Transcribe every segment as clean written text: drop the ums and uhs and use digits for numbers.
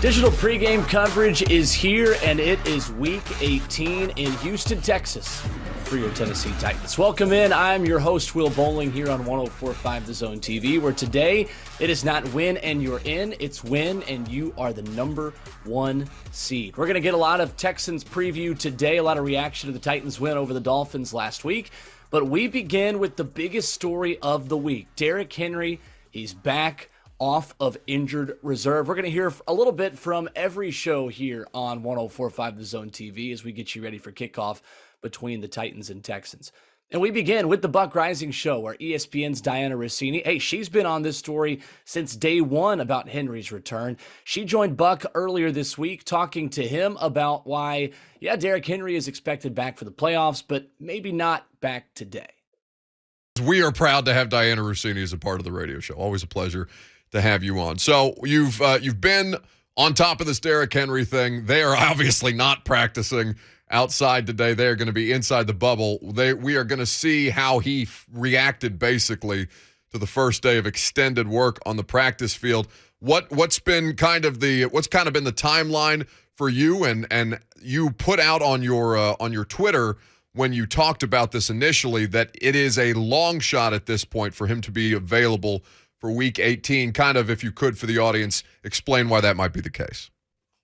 Digital pregame coverage is here, and it is Week 18 in Houston, Texas for your Tennessee Titans. Welcome in. I'm your host, Will Boling, here on 104.5 The Zone TV, where today it is not win and you're in, it's win and you are the number one seed. We're going to get a lot of Texans preview today, a lot of reaction to the Titans win over the Dolphins last week, but we begin with the biggest story of the week. Derrick Henry, he's back off of injured reserve. We're going to hear a little bit from every show here on 104.5 The Zone TV as we get you ready for kickoff between the Titans and Texans. And we begin with the Buck Rising Show, where ESPN's Diana Rossini, she's been on this story since day one about Henry's return. She joined Buck earlier this week talking to him about why, Derrick Henry is expected back for the playoffs, but maybe not back today. We are proud to have Diana Rossini as a part of the radio show. Always a pleasure to have you on. So you've been on top of this Derrick Henry thing. They are obviously not practicing outside today. They are going to be inside the bubble. We are going to see how he reacted basically to the first day of extended work on the practice field. What's been kind of been the timeline for you, and you put out on your Twitter when you talked about this initially that it is a long shot at this point for him to be available for Week 18. Kind of, if you could, for the audience, explain why that might be the case.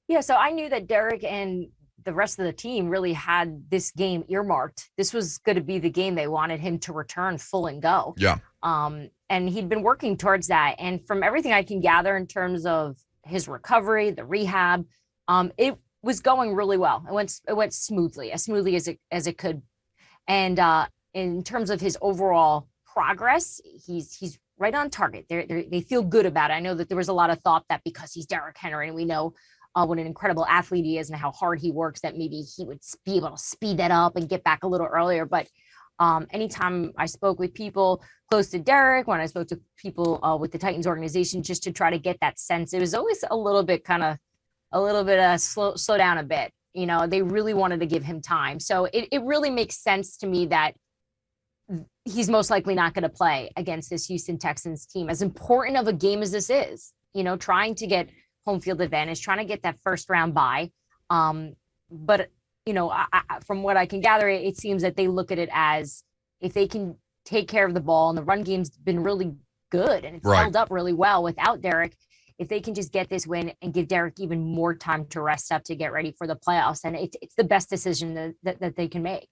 Yeah, so I knew that Derrick and the rest of the team really had this game earmarked. This was going to be the game they wanted him to return full and go. Yeah. And he'd been working towards that. And from everything I can gather in terms of his recovery, the rehab, it was going really well. It went smoothly as it could. And in terms of his overall progress, he's right on target. They feel good about it. I know that there was a lot of thought that because he's Derrick Henry and we know what an incredible athlete he is and how hard he works, that maybe he would be able to speed that up and get back a little earlier. But anytime I spoke with people close to Derrick, when I spoke to people with the Titans organization, just to try to get that sense, it was always a little bit slow down a bit. You know, they really wanted to give him time. So it really makes sense to me that he's most likely not going to play against this Houston Texans team. As important of a game as this is, trying to get home field advantage, trying to get that first round bye. But, from what I can gather, it seems that they look at it as if they can take care of the ball, and the run game's been really good and it's held up really well without Derrick. If they can just get this win and give Derrick even more time to rest up to get ready for the playoffs, and it's the best decision that they can make.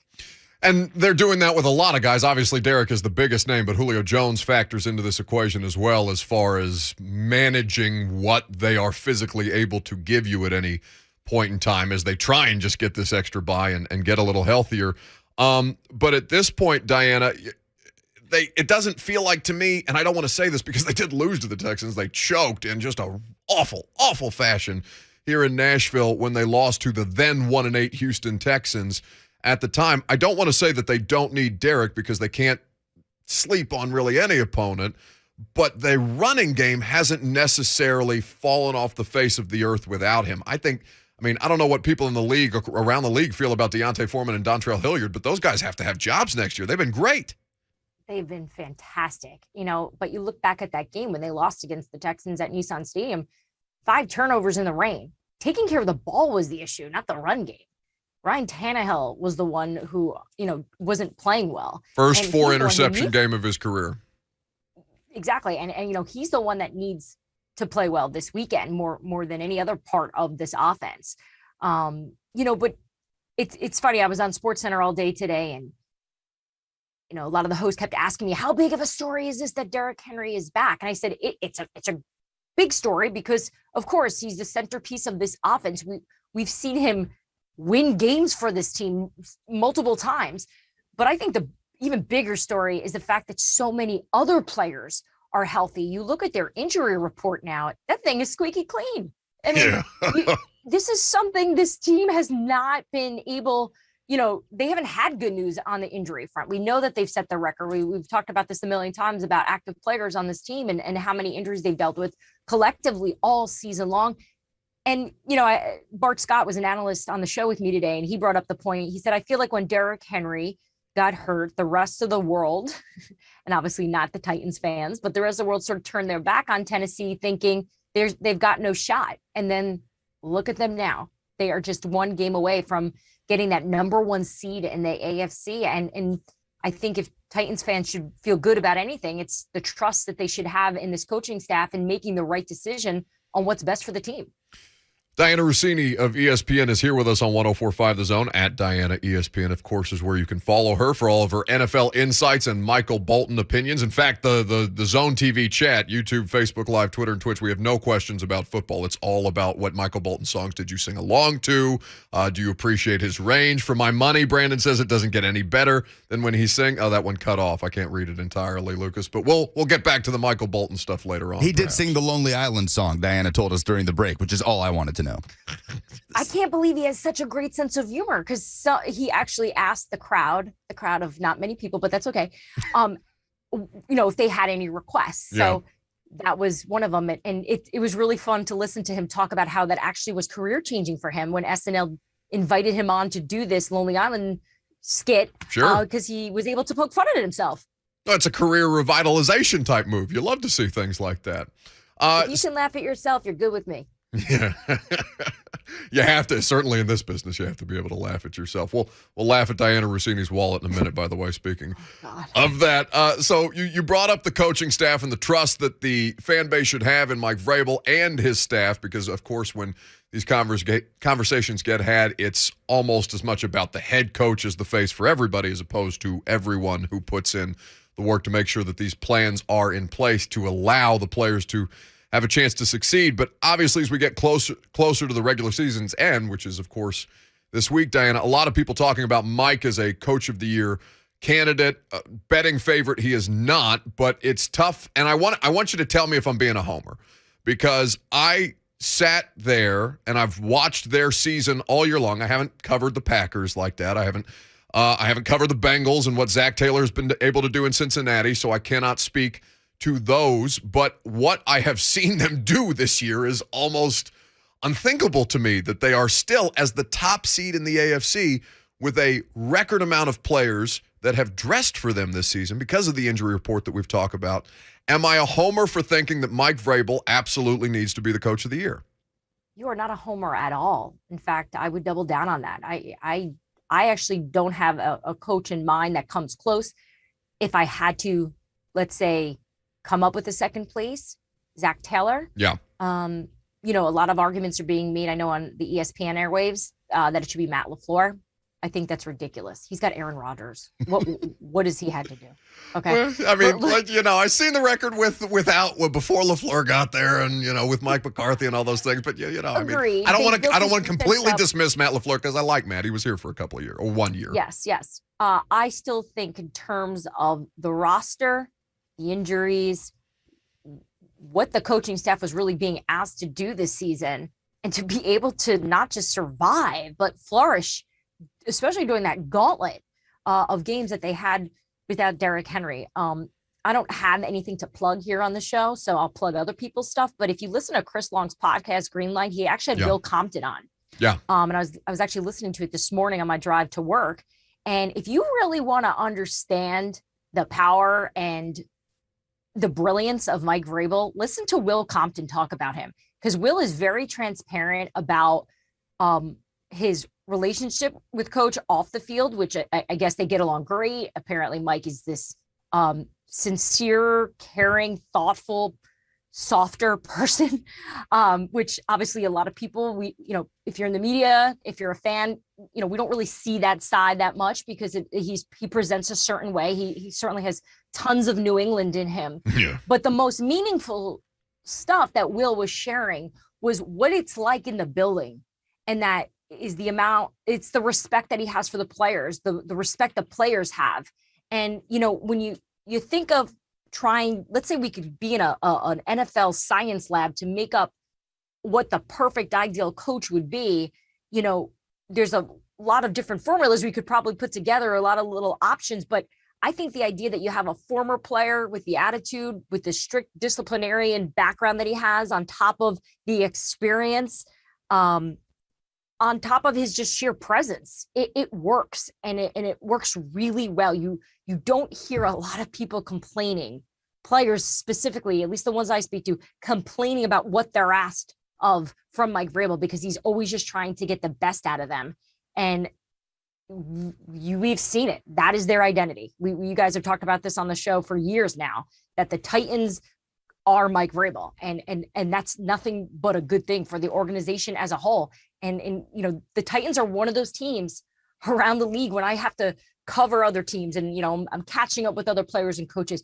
And they're doing that with a lot of guys. Obviously, Derrick is the biggest name, but Julio Jones factors into this equation as well as far as managing what they are physically able to give you at any point in time as they try and just get this extra bye and get a little healthier. But at this point, Diana, it doesn't feel like to me, and I don't want to say this because they did lose to the Texans. They choked in just a awful fashion here in Nashville when they lost to the then 1-8 Houston Texans. At the time, I don't want to say that they don't need Derrick because they can't sleep on really any opponent, but the running game hasn't necessarily fallen off the face of the earth without him. I don't know what people in the league, around the league, feel about Deontay Foreman and Dontrell Hilliard, but those guys have to have jobs next year. They've been great. They've been fantastic, but you look back at that game when they lost against the Texans at Nissan Stadium, 5 turnovers in the rain. Taking care of the ball was the issue, not the run game. Ryan Tannehill was the one who, wasn't playing well. First 4 interception game of his career. Exactly. And he's the one that needs to play well this weekend more than any other part of this offense. But it's funny. I was on SportsCenter all day today, and a lot of the hosts kept asking me, how big of a story is this that Derrick Henry is back? And I said, it's a big story because, of course, he's the centerpiece of this offense. We've seen him win games for this team multiple times. But I think the even bigger story is the fact that so many other players are healthy. You look at their injury report now, that thing is squeaky clean. I mean, this is something this team has not been able, they haven't had good news on the injury front. We know that they've set the record. We've talked about this a million times about active players on this team and how many injuries they've dealt with collectively all season long. And, Bart Scott was an analyst on the show with me today, and he brought up the point. He said, I feel like when Derrick Henry got hurt, the rest of the world, and obviously not the Titans fans, but the rest of the world sort of turned their back on Tennessee thinking they've got no shot. And then look at them now. They are just one game away from getting that number one seed in the AFC. And I think if Titans fans should feel good about anything, it's the trust that they should have in this coaching staff and making the right decision on what's best for the team. Diana Rossini of ESPN is here with us on 104.5 The Zone. At Diana ESPN, of course, is where you can follow her for all of her NFL insights and Michael Bolton opinions. In fact, the Zone TV chat, YouTube, Facebook Live, Twitter, and Twitch, we have no questions about football. It's all about what Michael Bolton songs did you sing along to? Do you appreciate his range? For my money, Brandon says it doesn't get any better than when he sings. Oh, that one cut off. I can't read it entirely, Lucas. But we'll get back to the Michael Bolton stuff later on. He did sing the Lonely Island song, Diana told us during the break, which is all I wanted to know. I can't believe he has such a great sense of humor, because he actually asked the crowd of not many people, but that's okay. If they had any requests. So that was one of them. And it was really fun to listen to him talk about how that actually was career changing for him when SNL invited him on to do this Lonely Island skit. Sure. Because he was able to poke fun at himself. Oh, it's a career revitalization type move. You love to see things like that. If you can laugh at yourself, you're good with me. Yeah. You have to, certainly in this business, you have to be able to laugh at yourself. We'll laugh at Diana Rossini's wallet in a minute, by the way, speaking of that. So you brought up the coaching staff and the trust that the fan base should have in Mike Vrabel and his staff, because, of course, when these conversations get had, it's almost as much about the head coach as the face for everybody, as opposed to everyone who puts in the work to make sure that these plans are in place to allow the players to have a chance to succeed. But obviously, as we get closer to the regular season's end, which is, of course, this week, Diana, a lot of people talking about Mike as a Coach of the Year candidate, betting favorite. He is not, but it's tough. And I want you to tell me if I'm being a homer, because I sat there and I've watched their season all year long. I haven't covered the Packers like that. I haven't covered the Bengals and what Zach Taylor has been able to do in Cincinnati, so I cannot speak to those, but what I have seen them do this year is almost unthinkable to me, that they are still as the top seed in the AFC with a record amount of players that have dressed for them this season because of the injury report that we've talked about. Am I a homer for thinking that Mike Vrabel absolutely needs to be the Coach of the Year? You are not a homer at all. In fact, I would double down on that. I actually don't have a coach in mind that comes close. If I had to, let's say, come up with a second place, Zach Taylor. Yeah. A lot of arguments are being made, I know, on the ESPN airwaves, that it should be Matt LaFleur. I think that's ridiculous. He's got Aaron Rodgers. What does he had to do? Okay. Well, I mean, I've seen the record without before LaFleur got there, and with Mike McCarthy and all those things. But Agreed. I mean, I don't want to completely dismiss Matt LaFleur, because I like Matt. He was here for a couple of years or 1 year. Yes. I still think in terms of the roster, the injuries, what the coaching staff was really being asked to do this season, and to be able to not just survive, but flourish, especially during that gauntlet of games that they had without Derrick Henry. I don't have anything to plug here on the show, so I'll plug other people's stuff. But if you listen to Chris Long's podcast, Greenlight, he actually had Bill Compton on. Yeah. And I was actually listening to it this morning on my drive to work. And if you really want to understand the power and the brilliance of Mike Vrabel, listen to Will Compton talk about him, because Will is very transparent about his relationship with Coach off the field, which I guess they get along great. Apparently, Mike is this sincere, caring, thoughtful, softer person, which obviously a lot of people, if you're in the media, if you're a fan, we don't really see that side that much, because he presents a certain way. He certainly has tons of New England in him. Yeah. But the most meaningful stuff that Will was sharing was what it's like in the building. And that is it's the respect that he has for the players, the respect the players have. And, when you think of trying, let's say we could be in an NFL science lab to make up what the perfect ideal coach would be, there's a lot of different formulas we could probably put together, a lot of little options. But I think the idea that you have a former player with the attitude, with the strict disciplinarian background that he has, on top of the experience, on top of his just sheer presence, it works, and it works really well. You don't hear a lot of people complaining, players specifically, at least the ones I speak to, complaining about what they're asked from Mike Vrabel, because he's always just trying to get the best out of them. And we've seen it. That is their identity. You guys have talked about this on the show for years now, that the Titans are Mike Vrabel, and that's nothing but a good thing for the organization as a whole. And you know, the Titans are one of those teams around the league when I have to cover other teams and, you know, I'm catching up with other players and coaches.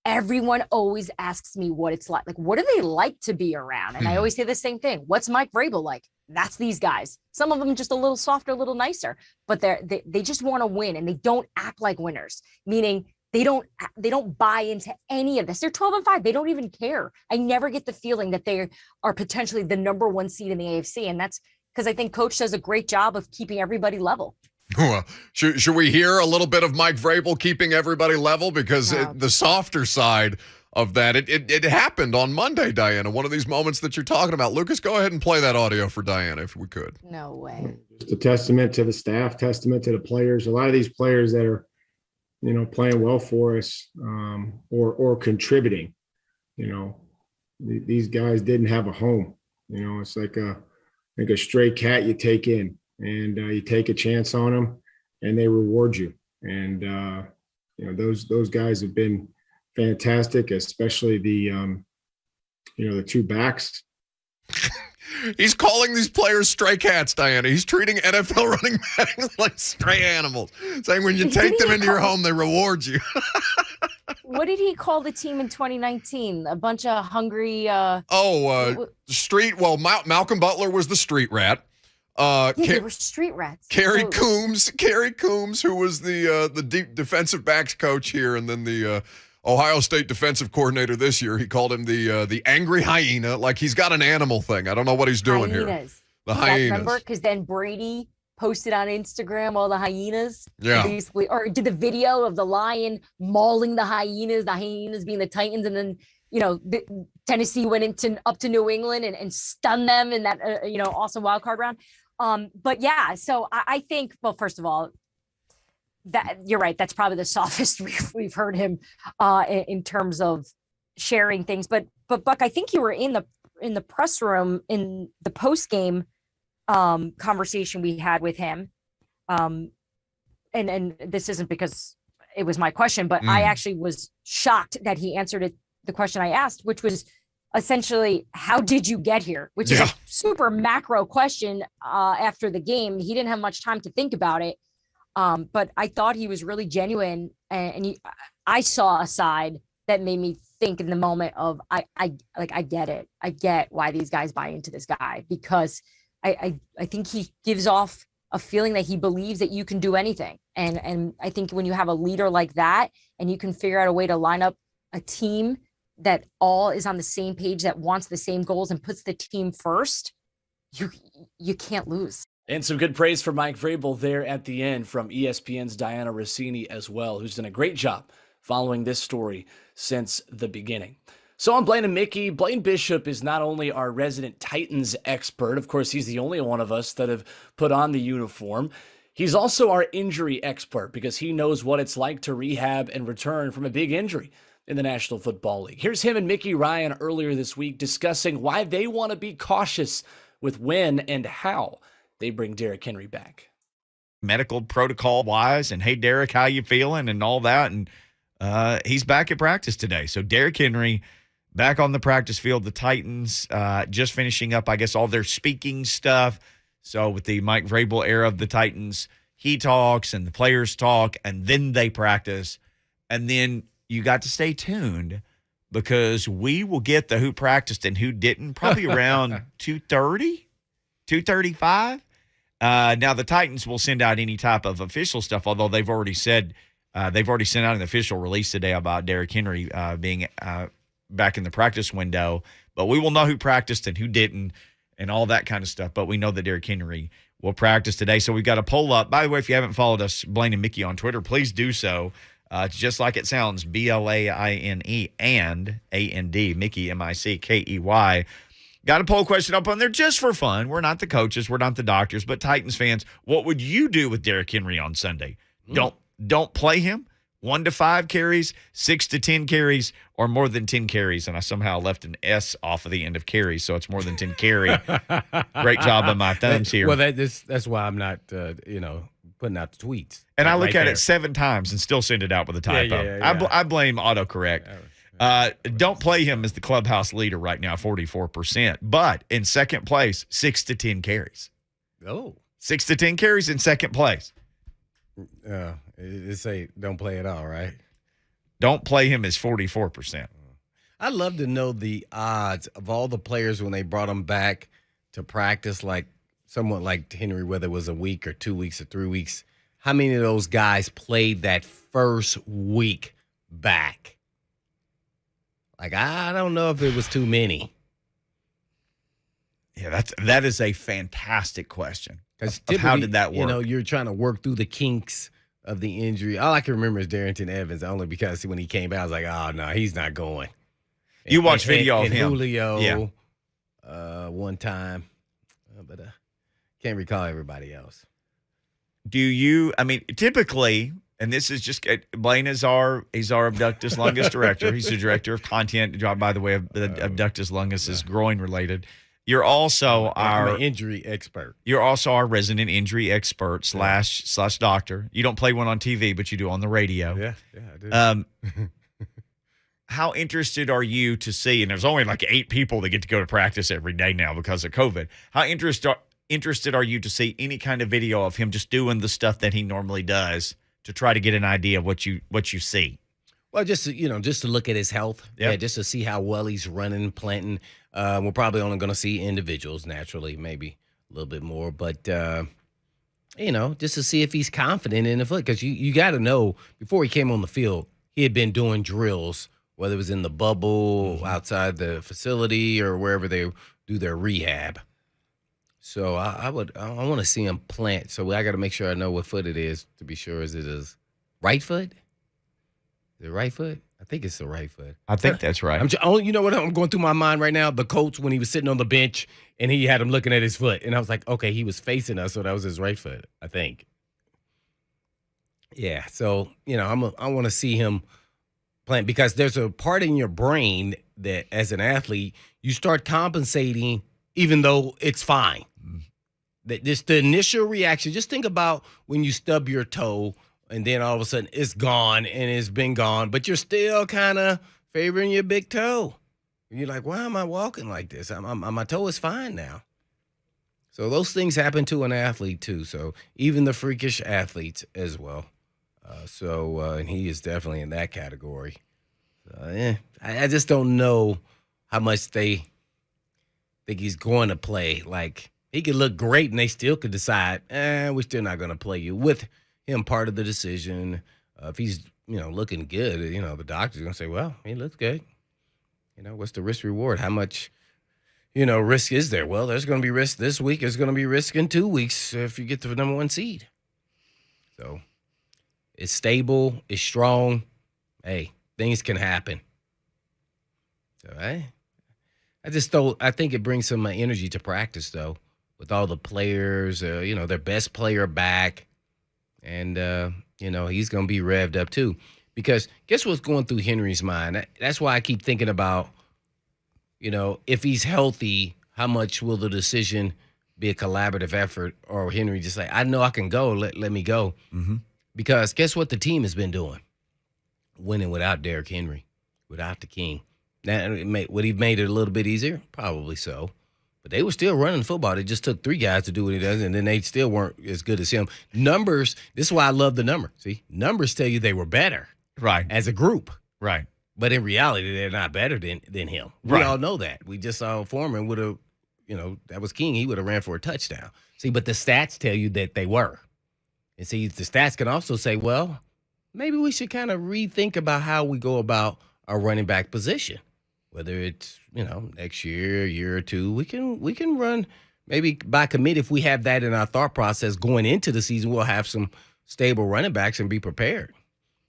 Everyone always asks me what it's like. Like, what do they like to be around? And I always say the same thing. What's Mike Vrabel like? That's these guys. Some of them just a little softer, a little nicer, but they just want to win, and they don't act like winners, meaning they don't buy into any of this. They're 12-5. They don't even care. I never get the feeling that they are potentially the number one seed in the AFC. And that's because I think Coach does a great job of keeping everybody level. Well, should we hear a little bit of Mike Vrabel keeping everybody level? Because the softer side of that, it happened on Monday, Diana, one of these moments that you're talking about. Lucas, go ahead and play that audio for Diana if we could. No way. Just a testament to the staff, testament to the players. A lot of these players that are, you know, playing well for us, or contributing, you know, these guys didn't have a home. You know, it's like a stray cat you take in, and you take a chance on them, and they reward you. And you know, those guys have been fantastic, especially the the two backs. He's calling these players stray cats, Diana. He's treating NFL running backs like stray animals, saying when you take them into your home, they reward you. What did he call the team in 2019? A bunch of hungry. Street. Well, Malcolm Butler was the street rat. They were street rats. Kerry Coombs, who was the deep defensive backs coach here, and then the Ohio State defensive coordinator this year. He called him the angry hyena. Like, he's got an animal thing. I don't know what he's doing here. The hyenas. Remember? Because then Brady posted on Instagram all the hyenas. Yeah. Basically, or did the video of the lion mauling the hyenas being the Titans, and then, you know, Tennessee went up to New England and stunned them in that awesome wild card round. But yeah, so I think, well, first of all, that you're right. That's probably the softest we've heard him in terms of sharing things. But Buck, I think you were in the press room in the post game conversation we had with him. And this isn't because it was my question, but I actually was shocked that he answered the question I asked, which was essentially, how did you get here? Which is a super macro question after the game. He didn't have much time to think about it. But I thought he was really genuine, and I saw a side that made me think in the moment of, I get it. I get why these guys buy into this guy, because I think he gives off a feeling that he believes that you can do anything. And I think when you have a leader like that, and you can figure out a way to line up a team that all is on the same page, that wants the same goals and puts the team first, you can't lose. And some good praise for Mike Vrabel there at the end from ESPN's Diana Rossini as well, who's done a great job following this story since the beginning. So on Blaine and Mickey, Blaine Bishop is not only our resident Titans expert. Of course, he's the only one of us that have put on the uniform. He's also our injury expert, because he knows what it's like to rehab and return from a big injury in the National Football League. Here's him and Mickey Ryan earlier this week discussing why they want to be cautious with when and how they bring Derrick Henry back. Medical protocol wise, and hey, Derrick, how you feeling and all that. And he's back at practice today. So Derrick Henry back on the practice field. The Titans just finishing up, I guess, all their speaking stuff. So with the Mike Vrabel era of the Titans, he talks and the players talk, and then they practice. And then you got to stay tuned, because we will get the who practiced and who didn't probably around 2:30, 2:35. Now the Titans will send out any type of official stuff, although they've already sent out an official release today about Derrick Henry being back in the practice window. But we will know who practiced and who didn't and all that kind of stuff. But we know that Derrick Henry will practice today. So we've got a poll up. By the way, if you haven't followed us, Blaine and Mickey, on Twitter, please do so. It's just like it sounds, BLAINE and AND, Mickey, MICKEY. Got a poll question up on there just for fun. We're not the coaches. We're not the doctors. But Titans fans, what would you do with Derrick Henry on Sunday? Don't play him? 1 to 5 carries, 6 to 10 carries, or more than 10 carries. And I somehow left an S off of the end of carries, so it's more than 10 carry. Great job on my thumbs here. Well, that's why I'm not, putting out the tweets. And I look right at there. it 7 times and still send it out with a typo. yeah. I blame autocorrect. Don't play him as the clubhouse leader right now, 44%. But in second place, 6 to 10 carries. Oh. 6 to 10 carries in second place. It say don't play at all, right? Don't play him as 44%. I'd love to know the odds of all the players when they brought them back to practice, like somewhat like Henry, whether it was a week or 2 weeks or 3 weeks. How many of those guys played that first week back? Like, I don't know if it was too many. Yeah, that is a fantastic question. Because how did that work? You know, you're trying to work through the kinks of the injury. All I can remember is Darrington Evans, only because when he came back, I was like, oh, no, he's not going. You watch video of him. Julio, one time. But can't recall everybody else. Typically, and this is just, Blaine he's our Abductus Longus director. He's the director of content. By the way, Abductus Longus is groin related. You're also I'm an injury expert. You're also our resident injury expert slash doctor. You don't play one on TV, but you do on the radio. Yeah, I do. How interested are you to see, and there's only like 8 people that get to go to practice every day now because of COVID. How interested are you to see any kind of video of him just doing the stuff that he normally does to try to get an idea of what you see? Well, just to look at his health. Yep. Yeah, just to see how well he's running, planting. We're probably only going to see individuals naturally, maybe a little bit more, but just to see if he's confident in the foot, because you got to know before he came on the field, he had been doing drills, whether it was in the bubble, outside the facility, or wherever they do their rehab. So I want to see him plant. So I got to make sure I know what foot it is to be sure. Is it his right foot? The right foot? I think it's the right foot. I think that's right. You know what? I'm going through my mind right now. The coach, when he was sitting on the bench and he had him looking at his foot. And I was like, okay, he was facing us, so that was his right foot, I think. Yeah, so, I want to see him plant, because there's a part in your brain that as an athlete, you start compensating even though it's fine. That just the initial reaction, just think about when you stub your toe, and then all of a sudden it's gone and it's been gone, but you're still kind of favoring your big toe. And you're like, why am I walking like this? My toe is fine now. So those things happen to an athlete too. So even the freakish athletes as well. And he is definitely in that category. I just don't know how much they think he's going to play. Like, he could look great and they still could decide, we're still not going to play you, with him part of the decision. If he's, looking good, the doctor's going to say, well, he looks good. What's the risk reward? How much, risk is there? Well, there's going to be risk this week. There's going to be risk in 2 weeks if you get to the number 1 seed. So it's stable. It's strong. Hey, things can happen. So, I think it brings some energy to practice, though, with all the players, their best player back. And, he's going to be revved up, too. Because guess what's going through Henry's mind? That's why I keep thinking about, if he's healthy, how much will the decision be a collaborative effort? Or Henry just like, I know I can go, let me go. Mm-hmm. Because guess what the team has been doing? Winning without Derrick Henry, without the King. Now, would he have made it a little bit easier? Probably so. But they were still running football. It just took 3 guys to do what he does, and then they still weren't as good as him. Numbers, this is why I love the number. See, numbers tell you they were better. Right. As a group. Right. But in reality, they're not better than him. Right. We all know that. We just saw Foreman would have, that was King. He would have ran for a touchdown. See, but the stats tell you that they were. And see, the stats can also say, well, maybe we should kind of rethink about how we go about our running back position. Whether it's, next year or two, we can run maybe by committee. If we have that in our thought process going into the season, we'll have some stable running backs and be prepared.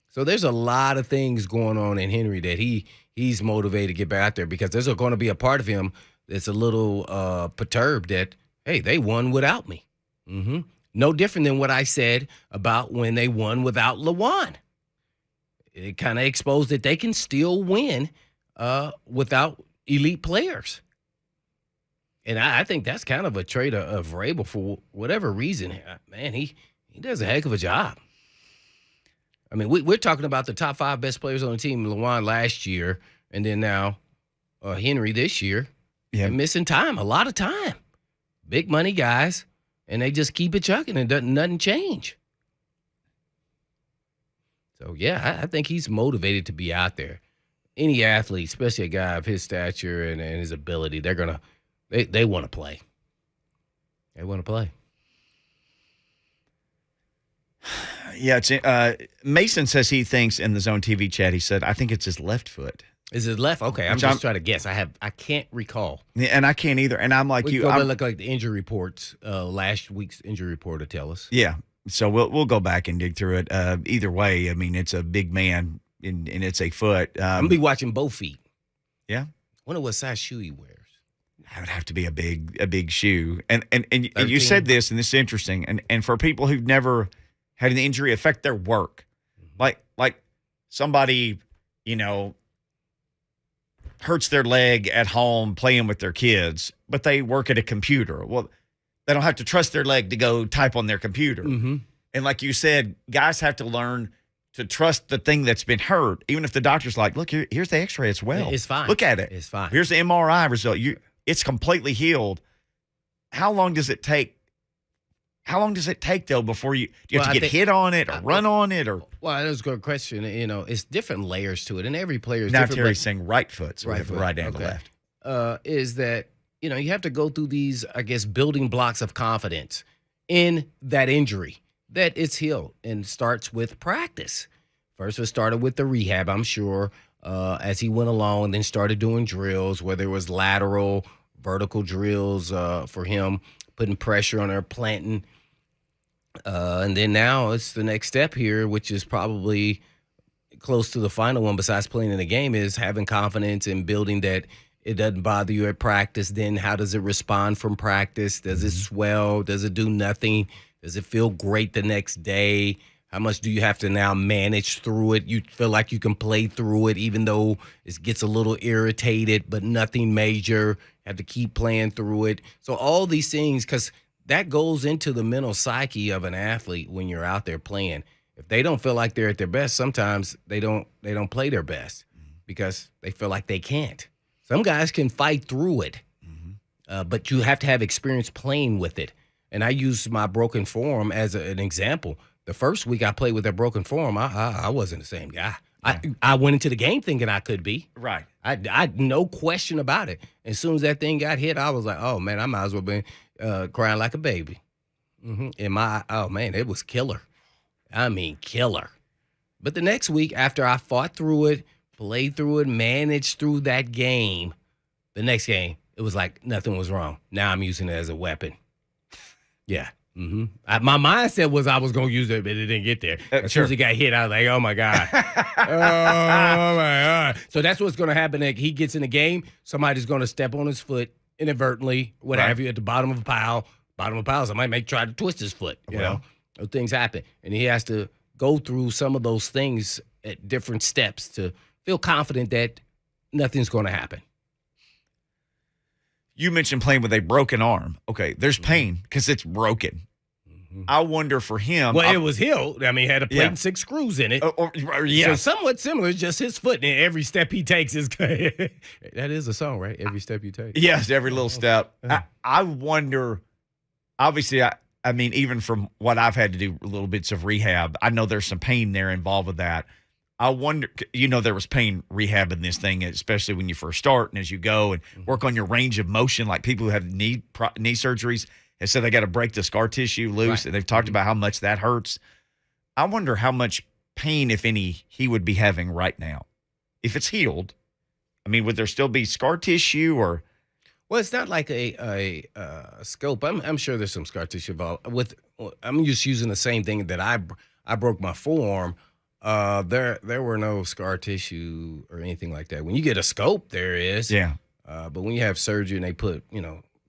So there's a lot of things going on in Henry that he's motivated to get back out there, because there's going to be a part of him that's a little perturbed that, hey, they won without me. Mm-hmm. No different than what I said about when they won without LaJuan. it kind of exposed that they can still win without elite players. And I think that's kind of a trait of Vrabel for whatever reason. Man, he does a heck of a job. I mean, we're talking about the top 5 best players on the team, Lewan last year, and then now Henry this year. Yeah. They're missing time, a lot of time. Big money guys, and they just keep it chucking and nothing change. So, yeah, I think he's motivated to be out there. Any athlete, especially a guy of his stature and his ability, they want to play. They want to play. Yeah, Mason says he thinks in the Zone TV chat, he said, I think it's his left foot. Is it left? Okay, I'm just trying to guess. I can't recall. Yeah, and I can't either. And I'm like we look like the injury reports, last week's injury report to tell us. Yeah, so we'll go back and dig through it. Either way, I mean, it's a big man, and it's a foot. I'm going to be watching both feet. Yeah? I wonder what size shoe he wears. That would have to be a big shoe. And you said this, and this is interesting. And for people who've never had an injury affect their work, like somebody, hurts their leg at home playing with their kids, but they work at a computer. Well, they don't have to trust their leg to go type on their computer. Mm-hmm. And like you said, guys have to learn to trust the thing that's been hurt, even if the doctor's like, look, here's the x-ray as well. It's fine. Look at it. It's fine. Here's the MRI result. It's completely healed. How long does it take? How long does it take, though, before you have to get hit on it or run on it? Or Well, that's a good question. It's different layers to it, and every player is now different. Terry's saying right foot, so we have the right and the left. Is that, you have to go through these, I guess, building blocks of confidence in that injury, that it's healed, and starts with practice. First, it started with the rehab, I'm sure, as he went along, and then started doing drills, whether it was lateral, vertical drills for him, putting pressure on her, planting. And then now it's the next step here, which is probably close to the final one besides playing in the game, is having confidence in building that it doesn't bother you at practice. Then how does it respond from practice? Does it swell? Does it do nothing? Does it feel great the next day? How much do you have to now manage through it? You feel like you can play through it even though it gets a little irritated, but nothing major. Have to keep playing through it. So all these things, because that goes into the mental psyche of an athlete when you're out there playing. If they don't feel like they're at their best, sometimes they don't play their best because they feel like they can't. Some guys can fight through it, but you have to have experience playing with it. And I use my broken forearm as an example. The first week I played with that broken forearm, I wasn't the same guy. I went into the game thinking I could be. Right. I no question about it. As soon as that thing got hit, I was like, oh, man, I might as well be crying like a baby. And it was killer. I mean, killer. But the next week, after I fought through it, played through it, managed through that game, the next game, it was like nothing was wrong. Now I'm using it as a weapon. Yeah. My mindset was I was going to use it, but it didn't get there. As soon as it got hit, I was like, oh, my God. Oh, my God. So that's what's going to happen. Like, he gets in the game, somebody's going to step on his foot inadvertently, what have you, at the bottom of a pile. Somebody may try to twist his foot. You know, those things happen. And he has to go through some of those things at different steps to feel confident that nothing's going to happen. You mentioned playing with a broken arm. Okay, there's pain because it's broken. I wonder for him. Well, it was healed. I mean, it had a plate and 6 screws in it. So somewhat similar. It's just his foot, and every step he takes is good. That is a song, right? Every step you take. Yes, every little step. I wonder, obviously, I mean, even from what I've had to do little bits of rehab, I know there's some pain there involved with that. I wonder, there was pain rehab in this thing, especially when you first start and as you go and work on your range of motion, like people who have knee surgeries have said they got to break the scar tissue loose, and they've talked about how much that hurts. I wonder how much pain, if any, he would be having right now. If it's healed, I mean, would there still be scar tissue or? Well, it's not like a scope. I'm sure there's some scar tissue involved. I'm just using the same thing that I broke my forearm. There were no scar tissue or anything like that. When you get a scope, there is. Yeah. But when you have surgery and they put,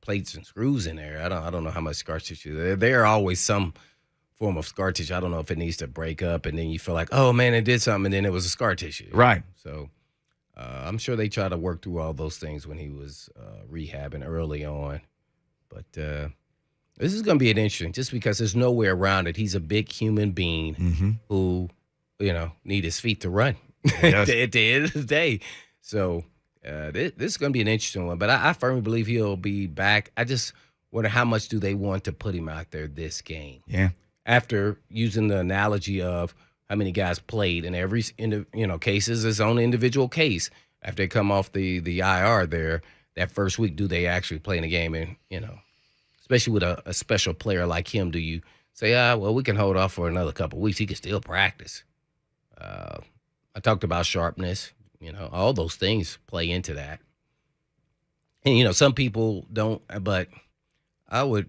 plates and screws in there, I don't know how much scar tissue. There are always some form of scar tissue. I don't know if it needs to break up, and then you feel like, oh, man, it did something, and then it was a scar tissue. Right. So I'm sure they try to work through all those things when he was rehabbing early on. But this is going to be an interesting, just because there's no way around it. He's a big human being who, need his feet to run Yes. at the end of the day. So this is going to be an interesting one. But I firmly believe he'll be back. I just wonder how much do they want to put him out there this game. Yeah. After using the analogy of how many guys played, and every case is his own individual case. After they come off the IR there, that first week, do they actually play in the game? And, especially with a special player like him, do you say, well, we can hold off for another couple of weeks. He can still practice. I talked about sharpness. All those things play into that. And, some people don't, but I would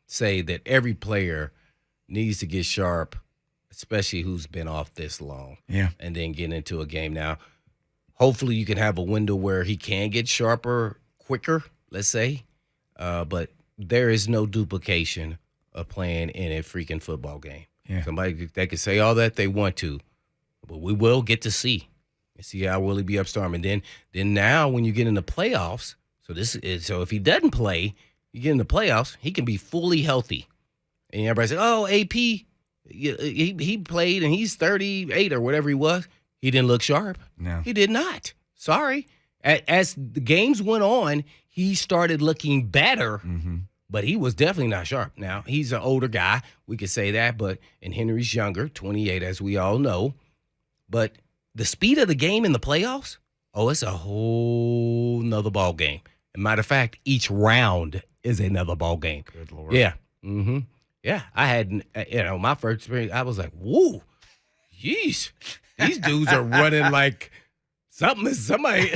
say that every player needs to get sharp, especially who's been off this long. Yeah. And then get into a game. Now, hopefully you can have a window where he can get sharper quicker, let's say. But there is no duplication of playing in a freaking football game. Yeah. Somebody they can say all that they want to, but we will get to see how will he be upstorming. Then now when you get in the playoffs, so if he doesn't play, you get in the playoffs, he can be fully healthy. And everybody said, oh, AP, he played and he's 38 or whatever he was. He didn't look sharp. No. He did not. Sorry. As the games went on, he started looking better, but he was definitely not sharp. Now, he's an older guy. We could say that, and Henry's younger, 28, as we all know. But the speed of the game in the playoffs, it's a whole nother ball game. As a matter of fact, each round is another ball game. Good Lord. Yeah. Yeah. I had, my first experience, I was like, whoa, jeez. These dudes are running like somebody.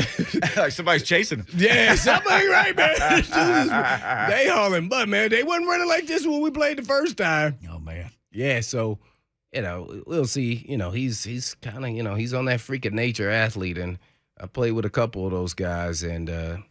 Like somebody's chasing him. Yeah, somebody right, man. They hauling butt, man. They wasn't running like this when we played the first time. Oh, man. Yeah, so, we'll see. He's kind of, he's on that freak of nature athlete, and I played with a couple of those guys, and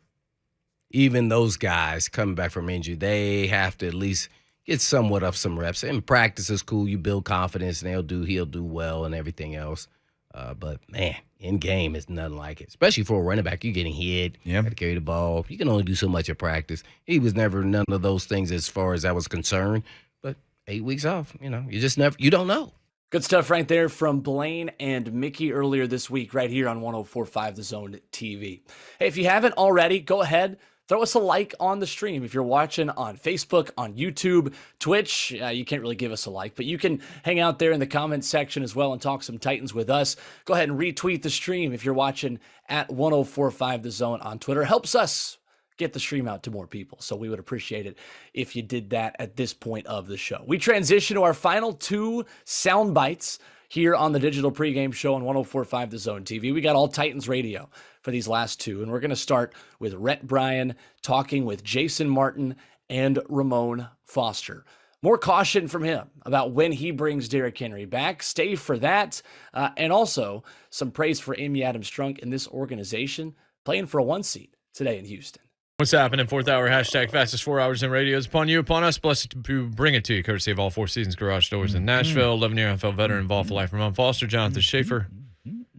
even those guys coming back from injury, they have to at least get somewhat of some reps. And practice is cool. You build confidence, and he'll do well and everything else. But, man, in game is nothing like it, especially for a running back. You're getting hit. Yeah. Got to carry the ball. You can only do so much at practice. He was never none of those things as far as I was concerned. But 8 weeks off, you just never – you don't know. Good stuff right there from Blaine and Mickey earlier this week right here on 104.5 The Zone TV. Hey, if you haven't already, go ahead. Throw us a like on the stream. If you're watching on Facebook, on YouTube, Twitch, you can't really give us a like, but you can hang out there in the comments section as well and talk some Titans with us. Go ahead and retweet the stream if you're watching at 104.5 The Zone on Twitter. It helps us get the stream out to more people, so we would appreciate it if you did that at this point of the show. We transition to our final two sound bites here on the digital pregame show on 104.5 The Zone TV. We got all Titans radio for these last two, and we're going to start with Rhett Bryan talking with Jason Martin and Ramon Foster. More caution from him about when he brings Derrick Henry back. Stay for that, and also some praise for Amy Adams-Strunk and this organization playing for a 1 seed today in Houston. What's happening? Fourth hour, hashtag fastest 4 hours in radio is upon you, upon us. Blessed to bring it to you, courtesy of All Four Seasons Garage Doors in Nashville. 11-year NFL veteran involved for life, Ramon Foster, Jonathan Schaefer,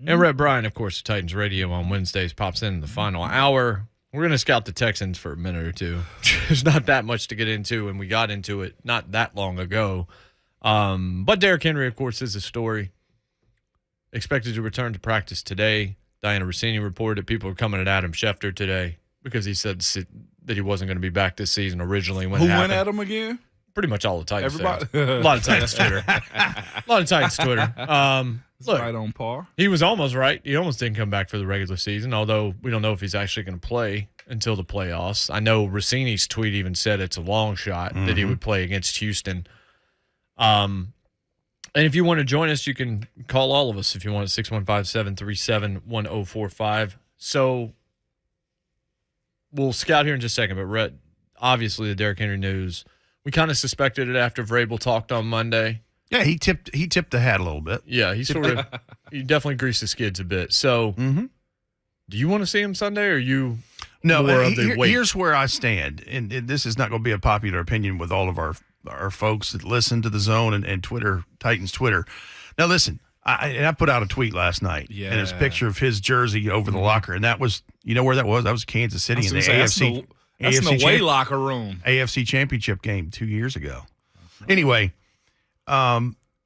and Rhett Bryan, of course, Titans radio on Wednesdays, pops in the final hour. We're going to scout the Texans for a minute or two. There's not that much to get into, and we got into it not that long ago. But Derrick Henry, of course, is a story. Expected to return to practice today. Diana Rossini reported that people are coming at Adam Schefter today because he said that he wasn't going to be back this season originally. When Who it went happened. at him again? Pretty much all the Titans. Everybody. A lot of Titans Twitter. A lot of Titans Twitter. Look, Right on par. he was almost right. He almost didn't come back for the regular season, although we don't know if he's actually going to play until the playoffs. I know Rossini's tweet even said it's a long shot that he would play against Houston. And if you want to join us, you can call all of us if you want, 615-737-1045. So we'll scout here in just a second, but Rhett, obviously the Derrick Henry news, we kind of suspected it after Vrabel talked on Monday. Yeah, he tipped the hat a little bit. Yeah, he definitely greased the skids a bit. So do you want to see him Sunday, or you No, more of the wait? here's where I stand, and this is not going to be a popular opinion with all of our our folks that listen to the Zone and Twitter, Titans Twitter. Now, listen, I put out a tweet last night, and it's a picture of his jersey over the locker, and that was, you know where that was? That was Kansas City in the AFC. That's in the away locker room. AFC Championship game 2 years ago. Anyway,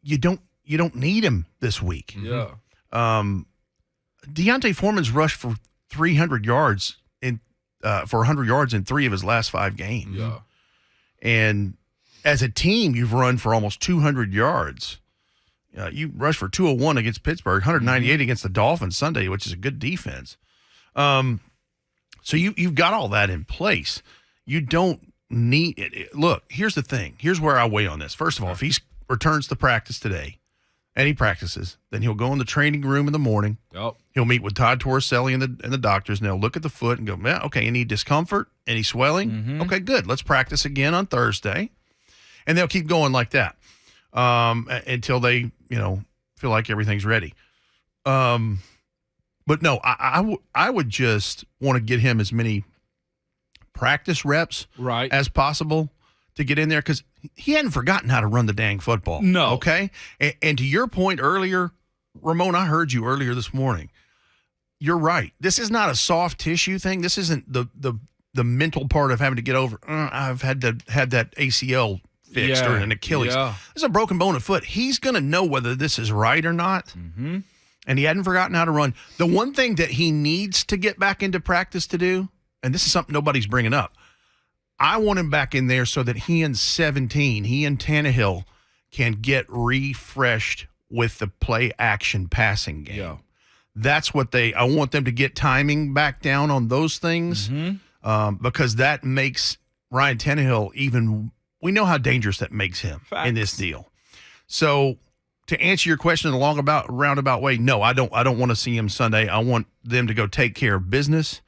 you don't need him this week. Yeah. Deontay Foreman's rushed for 300 yards for 100 yards in 3 of his last 5 games. Yeah. And as a team, you've run for almost 200 yards. You rushed for 201 against Pittsburgh, 198 against the Dolphins Sunday, which is a good defense. So you've got all that in place. You don't need it. Look, here's the thing. Here's where I weigh on this. First of all, if he returns to practice today and he practices, then he'll go in the training room in the morning. Yep. He'll meet with Todd Torricelli and the doctors, and they'll look at the foot and go, yeah, okay, any discomfort, any swelling? Mm-hmm. Okay, good. Let's practice again on Thursday. And they'll keep going like that until they, feel like everything's ready. But no, I would just want to get him as many practice reps as possible to get in there, because he hadn't forgotten how to run the dang football. No. Okay? And to your point earlier, Ramon, I heard you earlier this morning. You're right. This is not a soft tissue thing. This isn't the mental part of having to get over, I've had to have that ACL fixed or an Achilles. Yeah. This is a broken bone of foot. He's going to know whether this is right or not. Mm-hmm. And he hadn't forgotten how to run. The one thing that he needs to get back into practice to do, and this is something nobody's bringing up, I want him back in there so that he and Tannehill can get refreshed with the play action passing game. Yeah. That's what I want them to get timing back down on those things, because that makes Ryan Tannehill we know how dangerous that makes him in this deal. So to answer your question in a roundabout way, no, I don't want to see him Sunday. I want them to go take care of business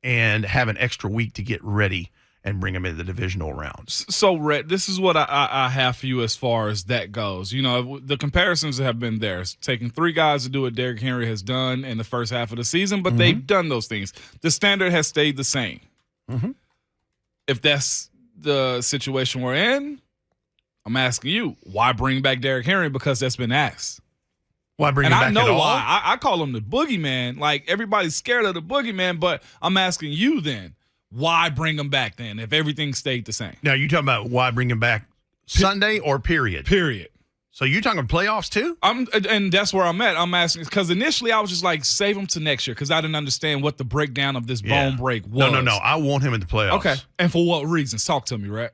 and have an extra week to get ready and bring him into the divisional rounds. So, Rhett, this is what I have for you as far as that goes. The comparisons have been there. It's taking 3 guys to do what Derrick Henry has done in the first half of the season, but they've done those things. The standard has stayed the same. Mm-hmm. If that's the situation we're in, I'm asking you, why bring back Derrick Henry? Because that's been asked. Why bring him back at all? And I know why. I call him the boogeyman. Like, everybody's scared of the boogeyman, but I'm asking you then, why bring him back then if everything stayed the same? Now, you talking about why bring him back Sunday or period? Period. So you talking playoffs too? And that's where I'm at. I'm asking because initially I was just like, save him to next year because I didn't understand what the breakdown of this bone break was. No. I want him in the playoffs. Okay. And for what reasons? Talk to me, right?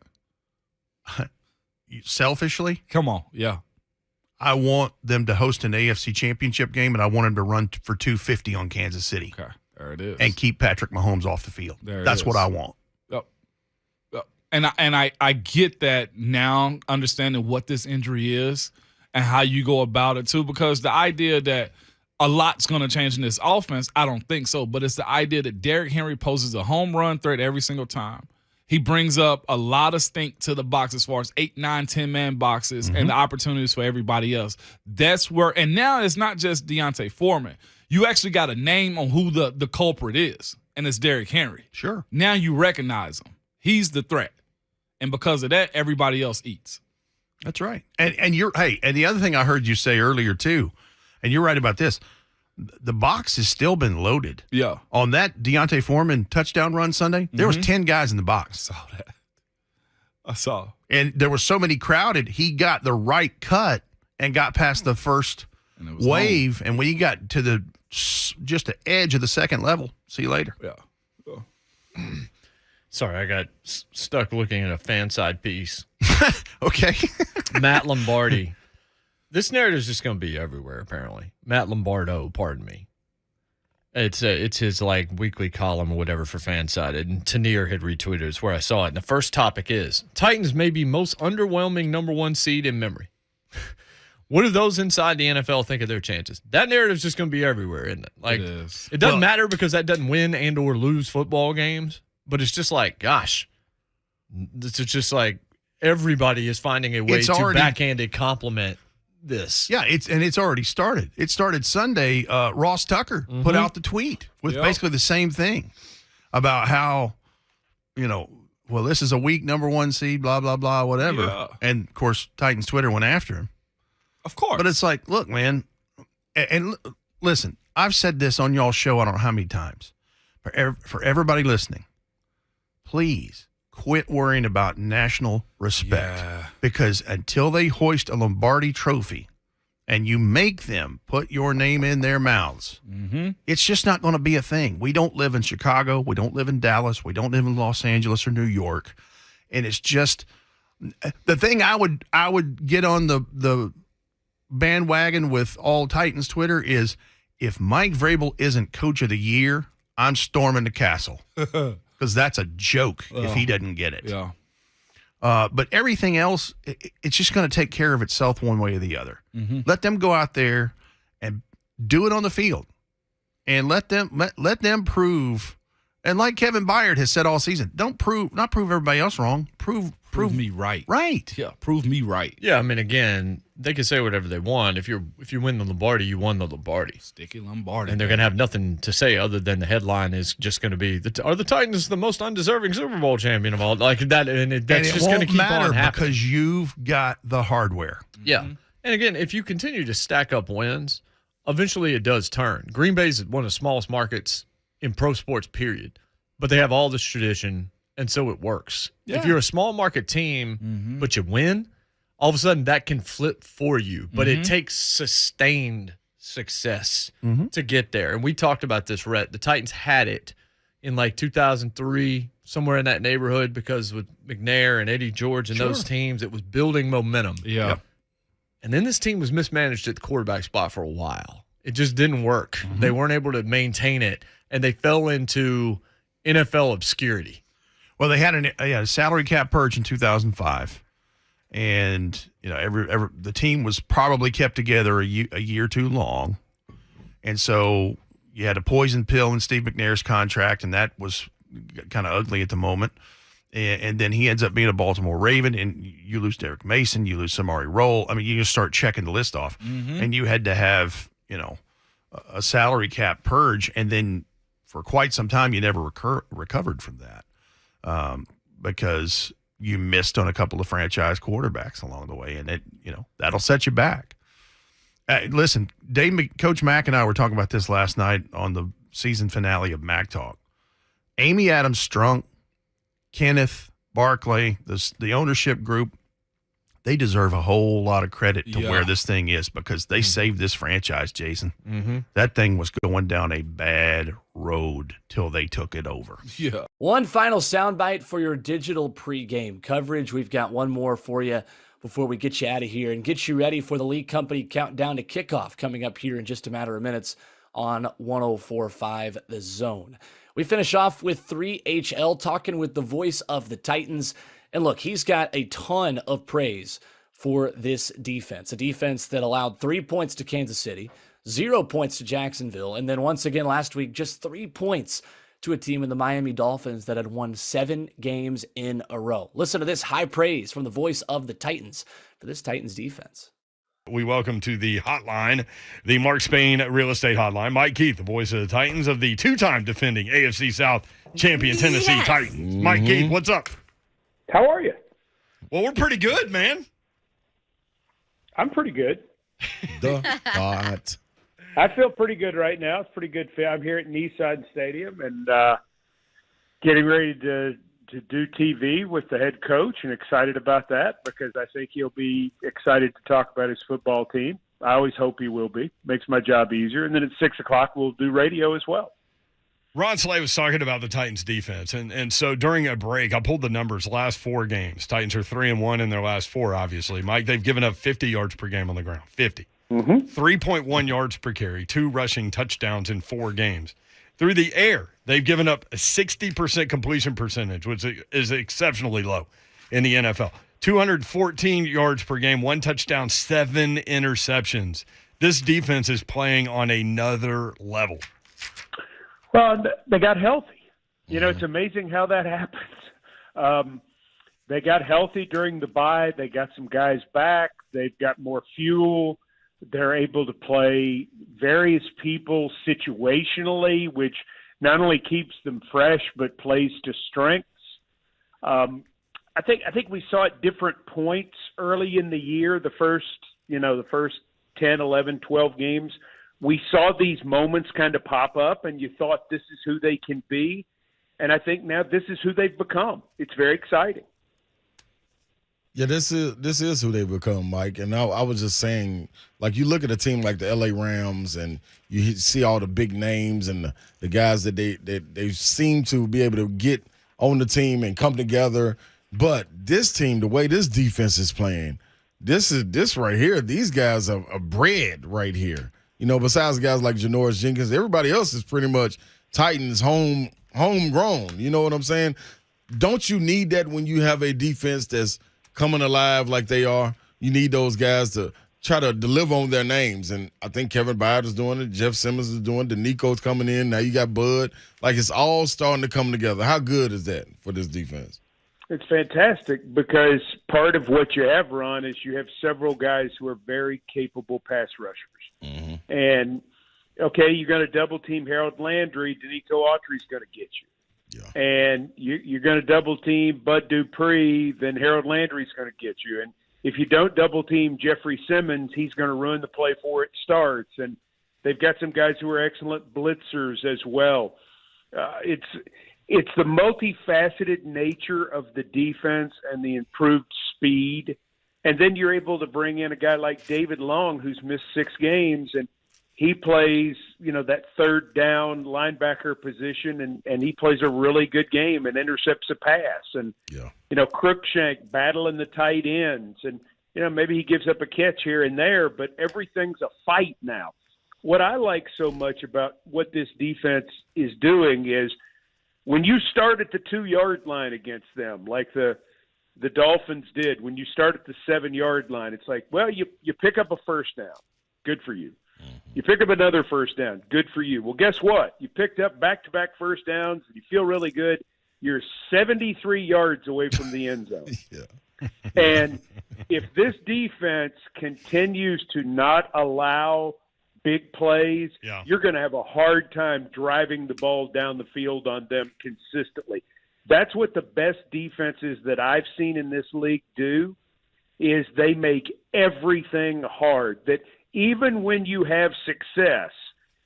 Selfishly? Come on. Yeah. I want them to host an AFC Championship game, and I want him to run for 250 on Kansas City. Okay. There it is. And keep Patrick Mahomes off the field. That's what I want. Yep. And I get that now, understanding what this injury is and how you go about it too, because the idea that a lot's going to change in this offense, I don't think so. But it's the idea that Derrick Henry poses a home run threat every single time. He brings up a lot of stink to the box as far as 8, 9, 10-man boxes and the opportunities for everybody else. That's where – and now it's not just Deontay Foreman. You actually got a name on who the culprit is, and it's Derrick Henry. Sure. Now you recognize him. He's the threat. And because of that, everybody else eats. That's right. And and the other thing I heard you say earlier too, and you're right about this, the box has still been loaded. Yeah. On that Deontay Foreman touchdown run Sunday, there was 10 guys in the box. I saw that. I saw. And there were so many crowded, he got the right cut and got past the first wave. Home. And when he got to just the edge of the second level, see you later. Yeah. Sorry, I got stuck looking at a fan side piece. Okay. Matt Lombardi. This narrative is just going to be everywhere, apparently. Matt Lombardo, pardon me. It's his weekly column or whatever for Fanside, and Tanier had retweeted it. It's where I saw it. And the first topic is Titans may be most underwhelming number 1 seed in memory. What do those inside the NFL think of their chances? That narrative is just going to be everywhere, isn't it? It is. It doesn't matter because that doesn't win and or lose football games, but it's just gosh, it's just everybody is finding a way to backhanded compliment this. Yeah, it's already started. It started Sunday. Ross Tucker put out the tweet with basically the same thing about how, well, this is a weak number 1 seed, blah, blah, blah, whatever. Yeah. And, of course, Titans Twitter went after him. Of course. But it's like, look, man, and listen, I've said this on y'all's show I don't know how many times. For everybody listening, please quit worrying about national respect. Yeah. Because until they hoist a Lombardi trophy and you make them put your name in their mouths, it's just not going to be a thing. We don't live in Chicago. We don't live in Dallas. We don't live in Los Angeles or New York. And it's just the thing I would get on the bandwagon with all Titans Twitter is if Mike Vrabel isn't coach of the year, I'm storming the castle because that's a joke if he doesn't get it. Yeah. But everything else, it's just going to take care of itself one way or the other. Let them go out there and do it on the field, and let them prove. And like Kevin Byard has said all season, not prove everybody else wrong. Prove me right. Right. Yeah. Prove me right. Yeah, I mean, again, they can say whatever they want. If you win the Lombardi, you won the Lombardi. Sticky Lombardi. And they're going to have nothing to say other than the headline is just going to be, are the Titans the most undeserving Super Bowl champion of all? Like that, that's just going to keep on happening. Because you've got the hardware. Yeah. And again, if you continue to stack up wins, eventually it does turn. Green Bay is one of the smallest markets in pro sports, period. But they have all this tradition, and so it works. Yeah. If you're a small market team, but you win, all of a sudden that can flip for you. But it takes sustained success to get there. And we talked about this, Rhett. The Titans had it in like 2003, somewhere in that neighborhood, because with McNair and Eddie George and those teams, it was building momentum. Yeah. Yep. And then this team was mismanaged at the quarterback spot for a while. It just didn't work. They weren't able to maintain it, and they fell into NFL obscurity. Well, they had a salary cap purge in 2005, and the team was probably kept together a year too long, and so you had a poison pill in Steve McNair's contract, and that was kind of ugly at the moment. And then he ends up being a Baltimore Raven, and you lose Derek Mason, you lose Samari Rolle. I mean, you just start checking the list off, and you had to have a salary cap purge, and then for quite some time you never recovered from that because you missed on a couple of franchise quarterbacks along the way, and that'll set you back. Listen, Coach Mack and I were talking about this last night on the season finale of Mac Talk. Amy Adams Strunk, Kenneth Barclay, the ownership group, they deserve a whole lot of credit to where this thing is because they saved this franchise, Jason. That thing was going down a bad road till they took it over. Yeah. One final soundbite for your digital pregame coverage. We've got one more for you before we get you out of here and get you ready for the League Company countdown to kickoff coming up here in just a matter of minutes on 104.5 The Zone. We finish off with 3HL talking with the voice of the Titans. And look, he's got a ton of praise for this defense, a defense that allowed 3 points to Kansas City, 0 points to Jacksonville, and then once again last week, just 3 points to a team in the Miami Dolphins that had won 7 games in a row. Listen to this high praise from the voice of the Titans for this Titans defense. We welcome to the hotline, the Mark Spain Real Estate Hotline, Mike Keith, the voice of the Titans of the two-time defending AFC South champion Tennessee Titans. Mike Keith, what's up? How are you? Well, we're pretty good, man. I'm pretty good. Hot. I feel pretty good right now. It's pretty good. I'm here at Nissan Stadium and getting ready to do TV with the head coach and excited about that because I think he'll be excited to talk about his football team. I always hope he will be. Makes my job easier. And then at 6 o'clock, we'll do radio as well. Ron Slay was talking about the Titans defense. And so during a break, I pulled the numbers, last 4 games. Titans are 3-1 in their last 4, obviously. Mike, they've given up 50 yards per game on the ground. 50. 3.1 yards per carry, 2 rushing touchdowns in 4 games. Through the air, they've given up a 60% completion percentage, which is exceptionally low in the NFL. 214 yards per game, 1 touchdown, 7 interceptions. This defense is playing on another level. Well, they got healthy. It's amazing how that happens. They got healthy during the bye. They got some guys back. They've got more fuel. They're able to play various people situationally, which not only keeps them fresh but plays to strengths. I think we saw at different points early in the year, the first 10, 11, 12 games. We saw these moments kind of pop up, and you thought this is who they can be. And I think now this is who they've become. It's very exciting. Yeah, this is who they've become, Mike. And I was just saying, like, you look at a team like the LA Rams and you see all the big names and the guys that they seem to be able to get on the team and come together. But this team, the way this defense is playing, this right here, these guys are bred right here. You know, besides guys like Janoris Jenkins, everybody else is pretty much Titans homegrown. You know what I'm saying? Don't you need that when you have a defense that's coming alive like they are? You need those guys to try to deliver on their names. And I think Kevin Byard is doing it. Jeff Simmons is doing it. Nico's coming in. Now you got Bud. Like, it's all starting to come together. How good is that for this defense? It's fantastic because part of what you have, Ron, is you have several guys who are very capable pass rushers. Mm-hmm. And, okay, you're going to double-team Harold Landry. Danico Autry's going to get you. Yeah. And you're going to double-team Bud Dupree, then Harold Landry's going to get you. And if you don't double-team Jeffrey Simmons, he's going to ruin the play before it starts. And they've got some guys who are excellent blitzers as well. It's the multifaceted nature of the defense and the improved speed. And then you're able to bring in a guy like David Long, who's missed 6 games, and he plays, that third down linebacker position, and he plays a really good game and intercepts a pass. And, Crookshank battling the tight ends. And, maybe he gives up a catch here and there, but everything's a fight now. What I like so much about what this defense is doing is when you start at the 2-yard line against them, like the Dolphins did, when you start at the 7-yard line, it's like, well, you pick up a first down. Good for you. You pick up another first down. Good for you. Well, guess what? You picked up back-to-back first downs, and you feel really good. You're 73 yards away from the end zone. Yeah. And if this defense continues to not allow big plays, you're going to have a hard time driving the ball down the field on them consistently. That's what the best defenses that I've seen in this league do, is they make everything hard. That even when you have success,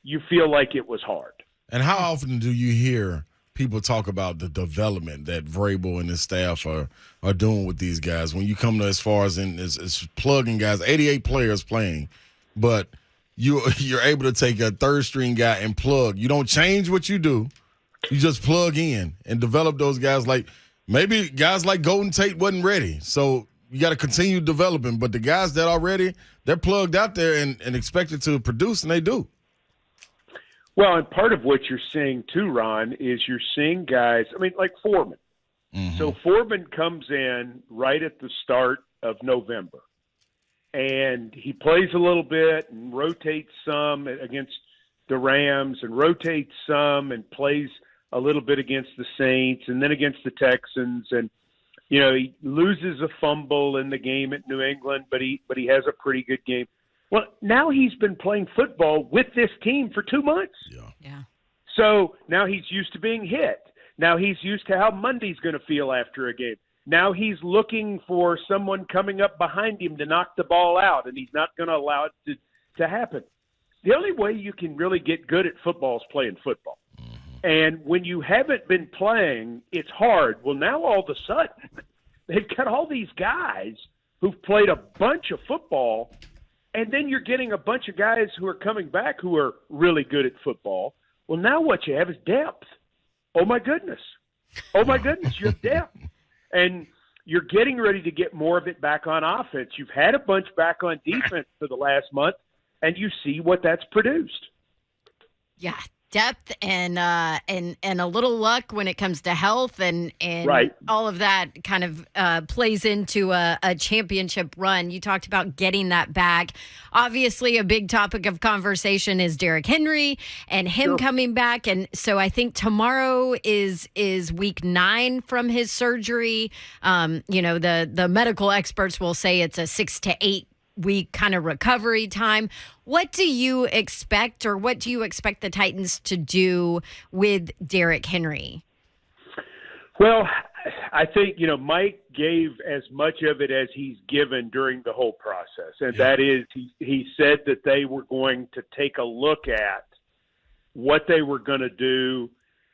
you feel like it was hard. And how often do you hear people talk about the development that Vrabel and his staff are doing with these guys? When you come to as far as plugging guys, 88 players playing, but you're able to take a third-string guy and plug. You don't change what you do. You just plug in and develop those guys. Like, maybe guys like Golden Tate wasn't ready, so you got to continue developing. But the guys that are ready, they're plugged out there and expected to produce, and they do. Well, and part of what you're seeing too, Ron, is you're seeing guys, like Foreman. Mm-hmm. So Foreman comes in right at the start of November, and he plays a little bit and rotates some against the Rams and rotates some and plays a little bit against the Saints and then against the Texans. And, he loses a fumble in the game at New England, but he has a pretty good game. Well, now he's been playing football with this team for 2 months. Yeah. So now he's used to being hit. Now he's used to how Monday's going to feel after a game. Now he's looking for someone coming up behind him to knock the ball out, and he's not going to allow it to happen. The only way you can really get good at football is playing football. And when you haven't been playing, it's hard. Well, now all of a sudden, they've got all these guys who've played a bunch of football, and then you're getting a bunch of guys who are coming back who are really good at football. Well, now what you have is depth. Oh, my goodness. You have depth. And you're getting ready to get more of it back on offense. You've had a bunch back on defense for the last month, and you see what that's produced. Yeah, depth and a little luck when it comes to health and right. All of that kind of plays into a championship run. You talked about getting that back. Obviously, a big topic of conversation is Derrick Henry and him coming back. And so I think tomorrow is week 9 from his surgery. The medical experts will say it's a 6 to 8 week kind of recovery time. What do you expect, or what do you expect the Titans to do with Derrick Henry? Well, I think, Mike gave as much of it as he's given during the whole process. And that is, he said that they were going to take a look at what they were going to do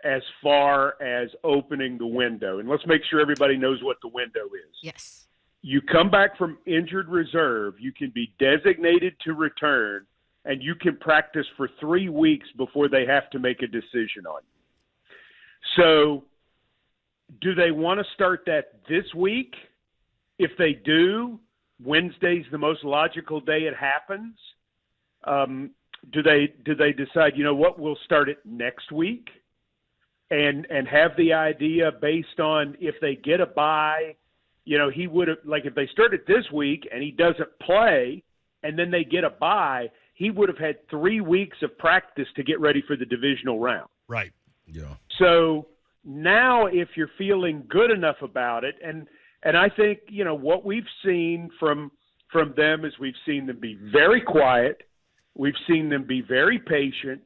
as far as opening the window. And let's make sure everybody knows what the window is. Yes. You come back from injured reserve, you can be designated to return, and you can practice for 3 weeks before they have to make a decision on you. So do they want to start that this week? If they do, Wednesday's the most logical day it happens. Do they decide, what, we'll start it next week and have the idea based on if they get a bye, he would have, like if they start it this week and he doesn't play and then they get a bye, he would have had 3 weeks of practice to get ready for the divisional round. Right. Yeah. So now if you're feeling good enough about it, and I think, what we've seen from them is we've seen them be very quiet. We've seen them be very patient.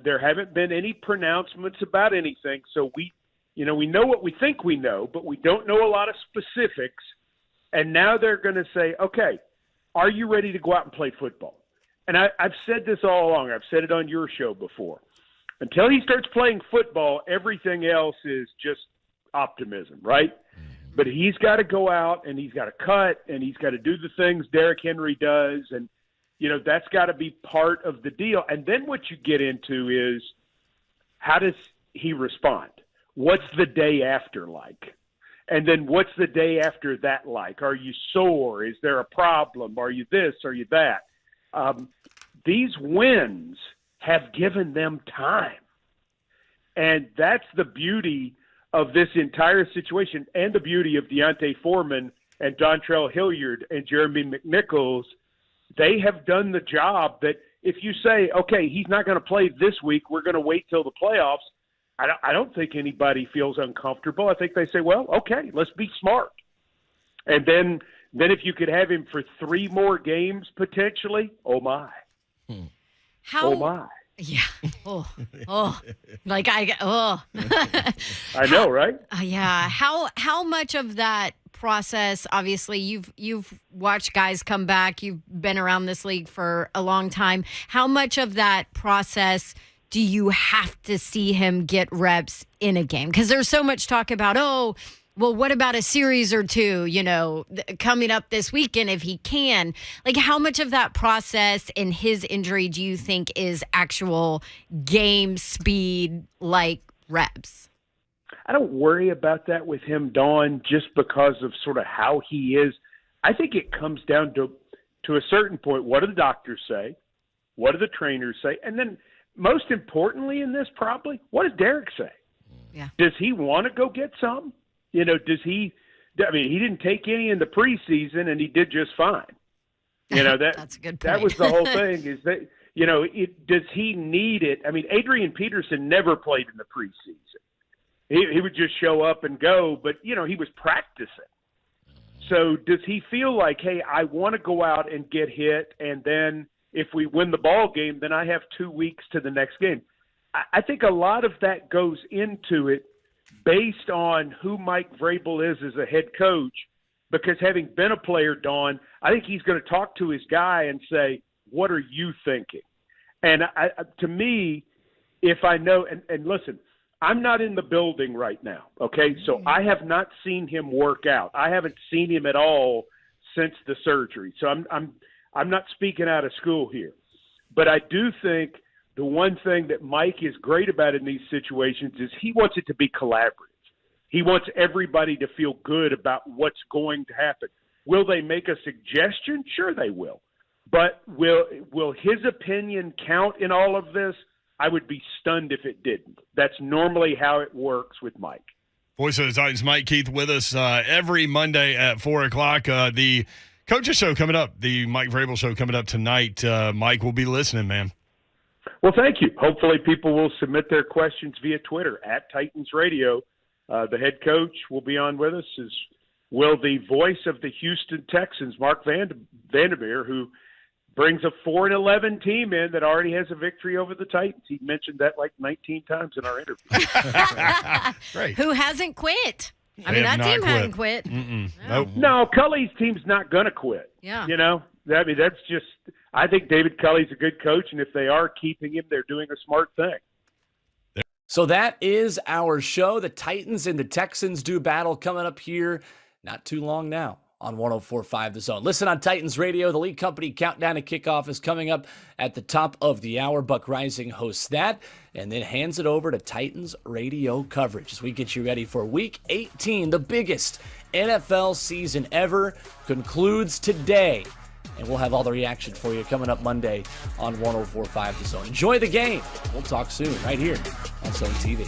There haven't been any pronouncements about anything. So we know what we think we know, but we don't know a lot of specifics. And now they're going to say, okay, are you ready to go out and play football? And I've said this all along. I've said it on your show before. Until he starts playing football, everything else is just optimism, right? Mm-hmm. But he's got to go out and he's got to cut and he's got to do the things Derrick Henry does. And, that's got to be part of the deal. And then what you get into is how does he respond? What's the day after like? And then what's the day after that like? Are you sore? Is there a problem? Are you this? Are you that? These wins have given them time. And that's the beauty of this entire situation and the beauty of Deontay Foreman and Dontrell Hilliard and Jeremy McNichols. They have done the job that if you say, okay, he's not going to play this week, we're going to wait till the playoffs, I don't think anybody feels uncomfortable. I think they say, well, okay, let's be smart. And then if you could have him for 3 more games potentially, oh my. How? Oh my. Yeah. Oh. Like I know, right? Yeah. How much of that process, obviously you've watched guys come back, you've been around this league for a long time. How much of that process do you have to see him get reps in a game? Because there's so much talk about, well, what about a series or two, coming up this weekend if he can? Like, how much of that process in his injury do you think is actual game speed, like reps? I don't worry about that with him, Dawn, just because of sort of how he is. I think it comes down to a certain point, what do the doctors say? What do the trainers say? And then most importantly in this probably, what does Derrick say? Yeah. Does he want to go get some? Does he – he didn't take any in the preseason, and he did just fine. That's a good point. That was the whole thing is that, does he need it? Adrian Peterson never played in the preseason. He would just show up and go, but, he was practicing. So does he feel like, hey, I want to go out and get hit, and then if we win the ball game, then I have 2 weeks to the next game? I think a lot of that goes into it based on who Mike Vrabel is as a head coach, because having been a player, Dawn, I think he's going to talk to his guy and say, what are you thinking? And to me, if I know – and listen – I'm not in the building right now, okay? So I have not seen him work out. I haven't seen him at all since the surgery. So I'm not speaking out of school here. But I do think the one thing that Mike is great about in these situations is he wants it to be collaborative. He wants everybody to feel good about what's going to happen. Will they make a suggestion? Sure they will. But will his opinion count in all of this? I would be stunned if it didn't. That's normally how it works with Mike. Voice of the Titans, Mike Keith, with us every Monday at 4 o'clock. The Coaches Show coming up, the Mike Vrabel Show coming up tonight. Mike will be listening, man. Well, thank you. Hopefully people will submit their questions via Twitter at Titans Radio. The head coach will be on with us, as will the voice of the Houston Texans, Mark Vandermeer, who brings a 4-11 team in that already has a victory over the Titans. He mentioned that like 19 times in our interview. Great. Who hasn't quit? I mean, that team hadn't quit. Nope. No, Culley's team's not going to quit. Yeah. You know, I mean, that's just – I think David Culley's a good coach, and if they are keeping him, they're doing a smart thing. So that is our show. The Titans and the Texans do battle coming up here not too long now on 104.5 The Zone. Listen on Titans Radio. The League Company Countdown to Kickoff is coming up at the top of the hour. Buck Rising hosts that and then hands it over to Titans Radio coverage as we get you ready for Week 18, the biggest NFL season ever, concludes today. And we'll have all the reaction for you coming up Monday on 104.5 The Zone. Enjoy the game. We'll talk soon right here on Zone TV.